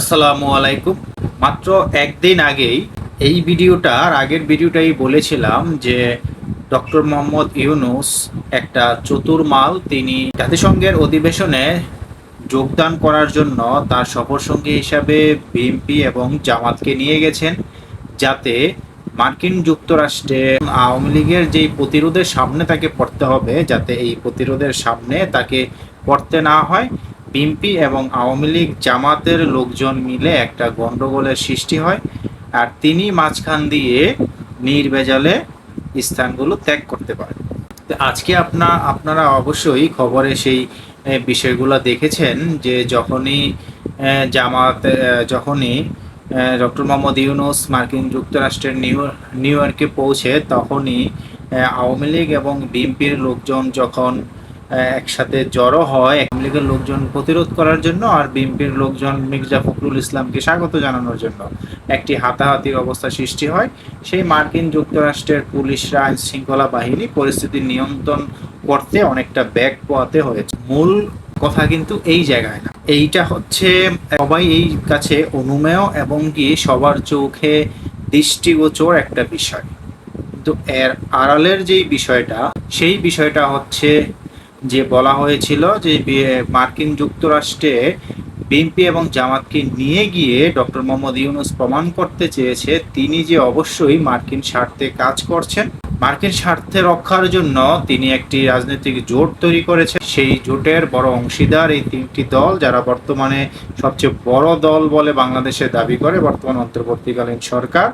আসসালামু আলাইকুম। মাত্র একদিন আগেই আগের ভিডিওটাই বলেছিলাম যে ডক্টর মোহাম্মদ ইউনূস একটা চতুর্মাল তিনি জাতিসংঘের অধিবেশনে যোগদান করার জন্য তার সফরসঙ্গী হিসাবে বিএনপি এবং জামাতকে নিয়ে গেছেন, যাতে মার্কিন যুক্তরাষ্ট্রে আওয়ামী লীগের যেই প্রতিরোধের সামনে তাকে পড়তে হবে, যাতে এই প্রতিরোধের সামনে তাকে পড়তে না হয়। বিএনপি এবং আওয়ামী লীগ জামাতের লোকজন মিলে একটা গন্ডগোলের সৃষ্টি হয়, আর তিনি মাঝখান দিয়ে নির্ভেজালে স্থানগুলো ত্যাগ করতে পারেন। তো আজকে আপনারা অবশ্যই খবরে সেই বিষয়গুলো দেখেছেন যে যখনই ডক্টর মোহাম্মদ ইউনূস মার্কিন যুক্তরাষ্ট্রের নিউ ইয়র্কে পৌঁছে, তখনই আওয়ামী লীগ এবং বিএনপির লোকজন যখন একসাথে জড়ো হয় আওয়ামী লীগের লোকজন প্রতিরোধ করার জন্য, আর বিএনপির লোকজন মির্জা ফখরুল ইসলামকে স্বাগত জানানোর জন্য, একটি হাতাহাতির অবস্থা সৃষ্টি হয়। সেই মার্কিন যুক্তরাষ্ট্রের পুলিশরা, আইন শৃঙ্খলা বাহিনী পরিস্থিতি নিয়ন্ত্রণ করতে অনেকটা ব্যাগ পোয়াতে হয়েছে। মূল কথা কিন্তু এই জায়গায় না, এইটা হচ্ছে সবাই এই কাছে অনুমেয় এবং কি সবার চোখে দৃষ্টিগোচর একটা বিষয়। কিন্তু এর আড়ালের যেই বিষয়টা, সেই বিষয়টা হচ্ছে যে বলা হয়েছিল যে মার্কিন যুক্তরাষ্ট্রে বিএনপি এবং জামাতকে নিয়ে গিয়ে ডক্টর মোহাম্মদ ইউনূস প্রমাণ করতে চেয়েছে তিনি যে অবশ্যই মার্কিন স্বার্থে কাজ করছেন। মার্কিন স্বার্থে রক্ষার জন্য তিনি একটি রাজনৈতিক জোট তৈরি করেছেন। সেই জোটের বড় অংশীদার এই তিনটি দল, যারা বর্তমানে সবচেয়ে বড় দল বলে বাংলাদেশে দাবি করে বর্তমান অন্তর্বর্তীকালীন সরকার।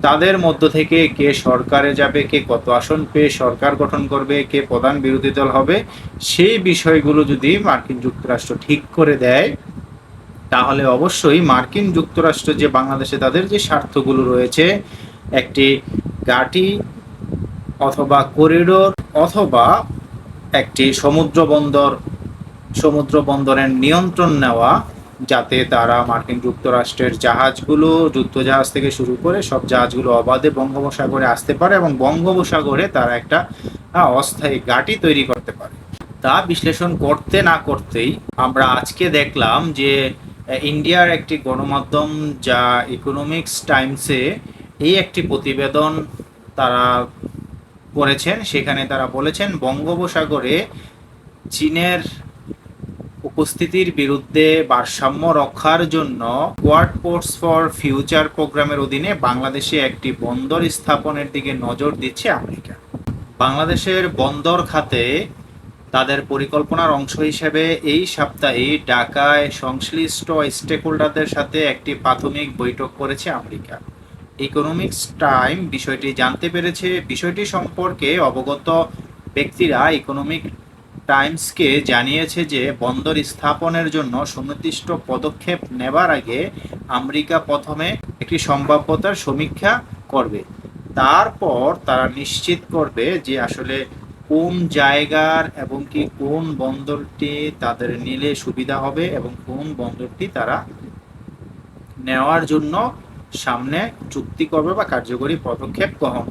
তাদের মধ্য থেকে কে সরকারে যাবে, কে কত আসন পেয়ে সরকার গঠন করবে, কে প্রধান বিরোধী দল হবে, সেই বিষয়গুলো যদি মার্কিন যুক্তরাষ্ট্র ঠিক করে দেয়, তাহলে অবশ্যই মার্কিন যুক্তরাষ্ট্র যে বাংলাদেশে তাদের যে স্বার্থগুলো রয়েছে, একটি ঘাঁটি অথবা করিডোর অথবা একটি সমুদ্র বন্দরের নিয়ন্ত্রণ নেওয়া, যাতে তারা মার্কিন যুক্তরাষ্ট্রের জাহাজগুলো, যুদ্ধজাহাজ থেকে শুরু করে সব জাহাজগুলো অবাধে বঙ্গোপসাগরে আসতে পারে এবং বঙ্গোপসাগরে তারা একটা অস্থায়ী ঘাঁটি তৈরি করতে পারে। তা বিশ্লেষণ করতে না করতেই আমরা আজকে দেখলাম যে ইন্ডিয়ার একটি গণমাধ্যম, যা ইকোনমিক্স টাইমসে এই একটি প্রতিবেদন তারা করেছেন। সেখানে তারা বলেছেন বঙ্গোপসাগরে চীনের উপস্থিতির বিরুদ্ধে ভারসাম্য রক্ষার জন্য কোয়াড পোর্টস ফর ফিউচার প্রোগ্রামের অধীনে বাংলাদেশে একটি বন্দর স্থাপনের দিকে নজর দিচ্ছে আমেরিকা। বাংলাদেশের বন্দর খাতে তাদের পরিকল্পনার অংশ হিসেবে এই সপ্তাহে ঢাকায় সংশ্লিষ্ট স্টেকহোল্ডারদের সাথে একটি প্রাথমিক বৈঠক করেছে আমেরিকা। ইকোনমিক্স টাইম বিষয়টি জানতে পেরেছে। বিষয়টি সম্পর্কে অবগত ব্যক্তিরা ইকোনমিক টাইমসকে জানিয়েছে যে বন্দর স্থাপনের জন্য সুনির্দিষ্ট পদক্ষেপ নেবার আগে আমেরিকা প্রথমে একটি সম্ভাব্যতার সমীক্ষা করবে। তারপর তারা নিশ্চিত করবে যে আসলে কোন জায়গার এবং কি কোন বন্দরটি তাদের নিলে সুবিধা হবে এবং কোন বন্দরটি তারা নেওয়ার জন্য সামনে চুক্তি করবে বা কার্যকরী পদক্ষেপ গ্রহণ।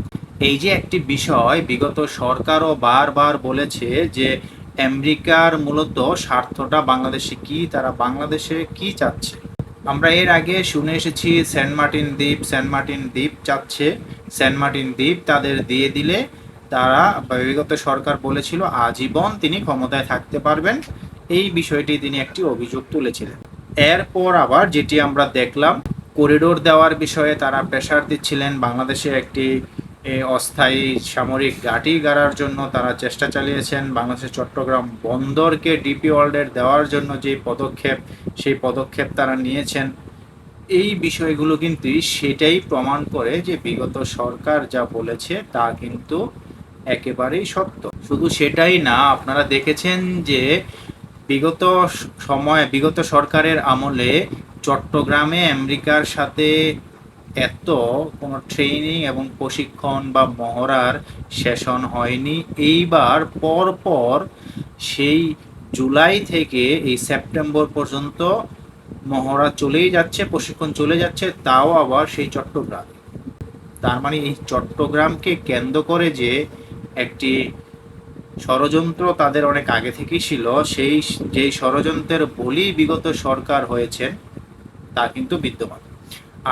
এই যে একটি বিষয়, বিগত সরকারও বারবার বলেছে যে আমেরিকার মূলত স্বার্থটা বাংলাদেশে কি, তারা বাংলাদেশে কি চাচ্ছে। আমরা এর আগে শুনে এসেছি সেন্ট মার্টিন দ্বীপ চাচ্ছে। সেন্ট মার্টিন দ্বীপ তাদের দিয়ে দিলে তারা, বিগত সরকার বলেছিল আজীবন তিনি ক্ষমতায় থাকতে পারবেন। এই বিষয়টি তিনি একটি অভিযোগ তুলেছিলেন। এরপর আবার যেটি আমরা দেখলাম, করিডোর দেওয়ার বিষয়ে তারা প্রেসার দিচ্ছিলেন। বাংলাদেশে একটি অস্থায়ী সামরিক ঘাঁটি গাড়ার জন্য তারা চেষ্টা চালিয়েছেন। বাংলাদেশের চট্টগ্রাম বন্দরকে ডিপি ওয়ার্ল্ডের দেওয়ার জন্য যে পদক্ষেপ, সেই পদক্ষেপ তারা নিয়েছেন। এই বিষয়গুলো কিন্তু সেটাই প্রমাণ করে যে বিগত সরকার যা বলেছে তা কিন্তু একেবারেই সত্য। শুধু সেটাই না, আপনারা দেখেছেন যে বিগত সরকারের আমলে চট্টগ্রামে আমেরিকার সাথে এত কোনো ট্রেনিং এবং প্রশিক্ষণ বা মহড়ার সেশন হয়নি। এইবার পরপর সেই জুলাই থেকে এই সেপ্টেম্বর পর্যন্ত মহড়া চলেই যাচ্ছে, প্রশিক্ষণ চলে যাচ্ছে, তাও আবার সেই চট্টগ্রামে। তার মানে এই চট্টগ্রামকে কেন্দ্র করে যে একটি ষড়যন্ত্র তাদের অনেক আগে থেকেই ছিল, যেই ষড়যন্ত্রের বলি বিগত সরকার হয়েছে, তা কিন্তু বিদ্যমান।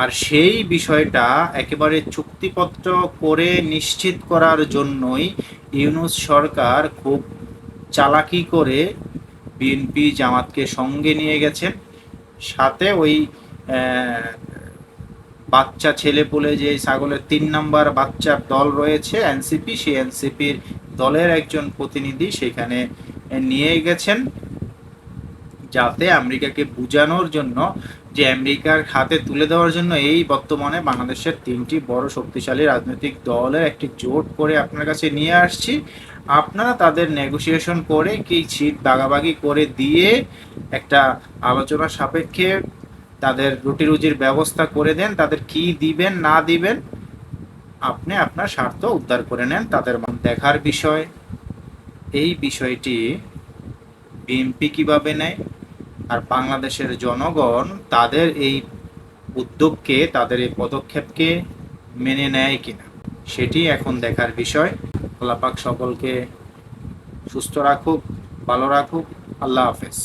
আর সেই বিষয়টা একেবারে চুক্তিপত্র করে নিশ্চিত করার জন্যই ইউনূস সরকার খুব চালাকি করে বিএনপি জামাতকে সঙ্গে নিয়ে গেছেন, সাথে ওই বাচ্চা ছেলে পুলে যে ছাগলের 3 নাম্বার বাচ্চার দল রয়েছে এনসিপি, সেই এনসিপির দলের একজন প্রতিনিধি সেখানে নিয়ে গেছেন, যাতে আমেরিকাকে বুঝানোর জন্য, যে আমেরিকার হাতে তুলে দেওয়ার জন্য এই বর্তমানে বাংলাদেশের 3টি বড় শক্তিশালী রাজনৈতিক দলের একটি জোট করে আপনার কাছে নিয়ে আসছি, আপনারা তাদের নেগোসিয়েশন করে কি সিট ভাগাভাগি করে দিয়ে একটা আলোচনা সাপেক্ষে তাদের রুটি রুজির ব্যবস্থা করে দেন, তাদের কি দিবেন না দিবেন আপনি আপনার স্বার্থ উদ্ধার করে নেন। তাদের দেখার বিষয় এই বিষয়টি বিএনপি কিভাবে নেয়, আর বাংলাদেশের জনগণ তাদের এই উদ্যোগকে, তাদের এই পদক্ষেপকে মেনে নেয় কিনা, সেটি এখন দেখার বিষয়। আল্লাহ পাক সকলকে সুস্থ রাখুক, ভালো রাখুক। আল্লাহ হাফেজ।